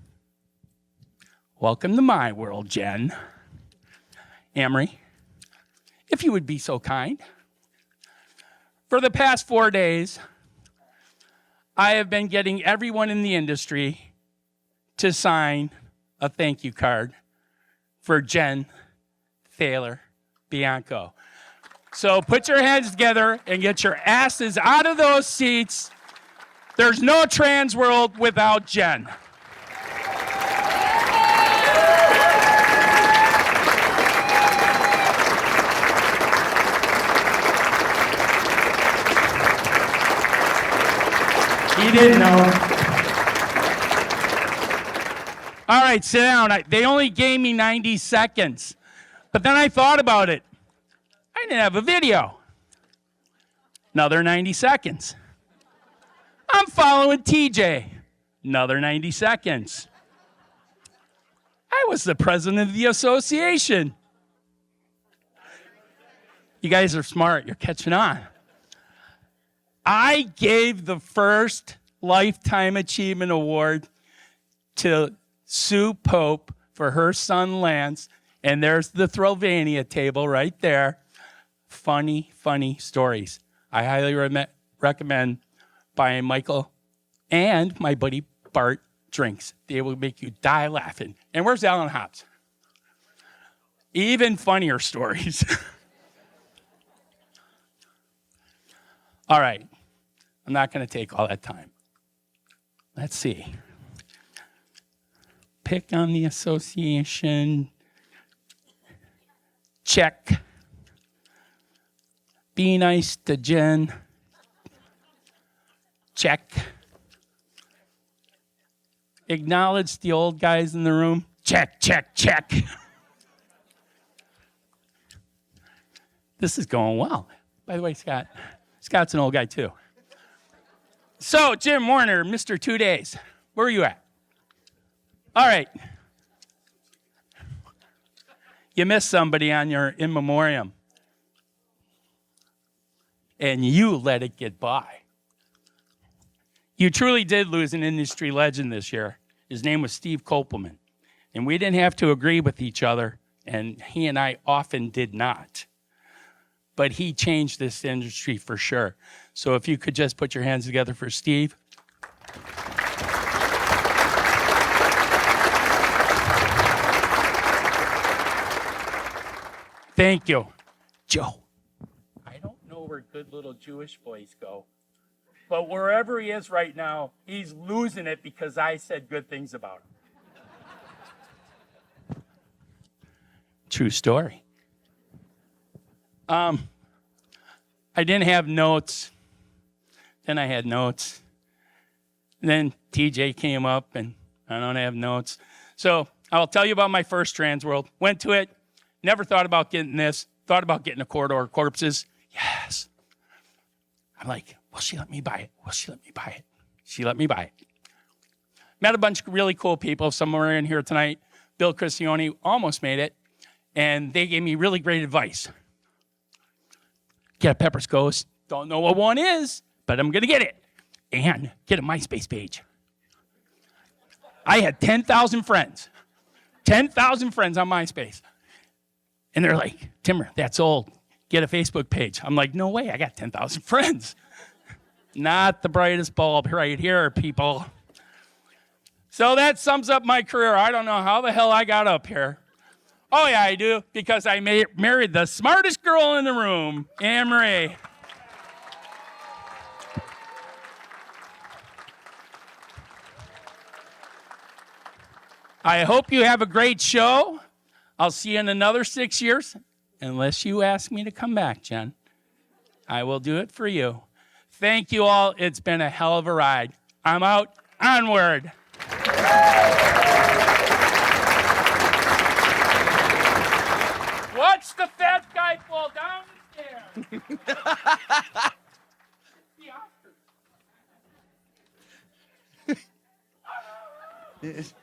Welcome to my world, Jen. Amory, if you would be so kind. For the past 4 days, I have been getting everyone in the industry to sign a thank you card for Jen Thaler Bianco. So put your hands together and get your asses out of those seats. There's no trans world without Jen. He didn't know. All right, sit down. They only gave me 90 seconds. But then I thought about it. I didn't have a video. Another 90 seconds. I'm following TJ. Another 90 seconds. I was the president of the association. You guys are smart. You're catching on. I gave the first Lifetime Achievement Award to Sue Pope for her son Lance, and there's the Thrillvania table right there. Funny, funny stories. I highly recommend buying Michael and my buddy Bart drinks. They will make you die laughing. And where's Alan Hobbs? Even funnier stories. All right. I'm not going to take all that time. Let's see. Pick on the association. Check. Be nice to Jen. Check. Acknowledge the old guys in the room. Check, check, check. This is going well. By the way, Scott's an old guy too. So, Jim Warner, Mr. 2 Days, where are you at? All right. You missed somebody on your in memoriam. and you let it get by. You truly did lose an industry legend this year. His name was Steve Kopelman. And we didn't have to agree with each other, and he and I often did not. But he changed this industry for sure. So if you could just put your hands together for Steve. Thank you. Joe. I don't know where good little Jewish boys go, but wherever he is right now, he's losing it because I said good things about him. True story. I didn't have notes. Then I had notes. Then TJ came up and I don't have notes. So I'll tell you about my first Trans World. Went to it. Never thought about getting this. Thought about getting a corridor of corpses. Yes. I'm like, will she let me buy it? Will she let me buy it? She let me buy it. Met a bunch of really cool people. Some are in here tonight. Bill Cristione almost made it. And they gave me really great advice. Get a Pepper's Ghost. Don't know what one is, but I'm going to get it. And get a MySpace page. I had 10,000 friends. 10,000 friends on MySpace. And they're like, Timmer, that's old. Get a Facebook page. I'm like, no way, I got 10,000 friends. Not the brightest bulb right here, people. So that sums up my career. I don't know how the hell I got up here. Oh, yeah, I do, because I married the smartest girl in the room, Anne Marie. I hope you have a great show. I'll see you in another 6 years, unless you ask me to come back, Jen. I will do it for you. Thank you all. It's been a hell of a ride. I'm out. Onward. Watch the fat guy fall down the stairs.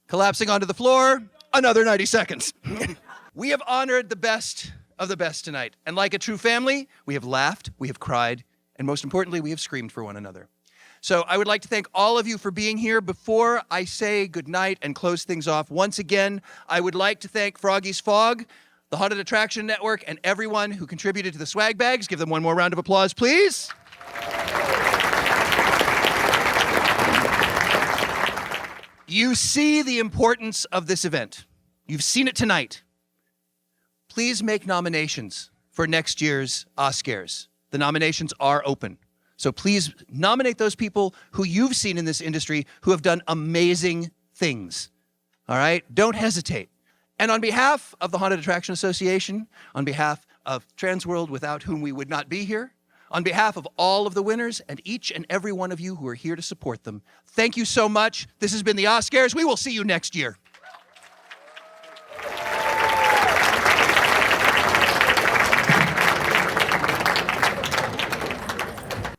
Collapsing onto the floor, another 90 seconds. We have honored the best of the best tonight. And like a true family, we have laughed, we have cried, and most importantly, we have screamed for one another. So I would like to thank all of you for being here. Before I say goodnight and close things off, once again, I would like to thank Froggy's Fog, the Haunted Attraction Network, and everyone who contributed to the swag bags. Give them one more round of applause, please. You see the importance of this event. You've seen it tonight. Please make nominations for next year's Oscars. The nominations are open. So please nominate those people who you've seen in this industry who have done amazing things. All right? Don't hesitate. And on behalf of the Haunted Attraction Association, on behalf of Trans World, without whom we would not be here, on behalf of all of the winners and each and every one of you who are here to support them, thank you so much. This has been the Oscars. We will see you next year.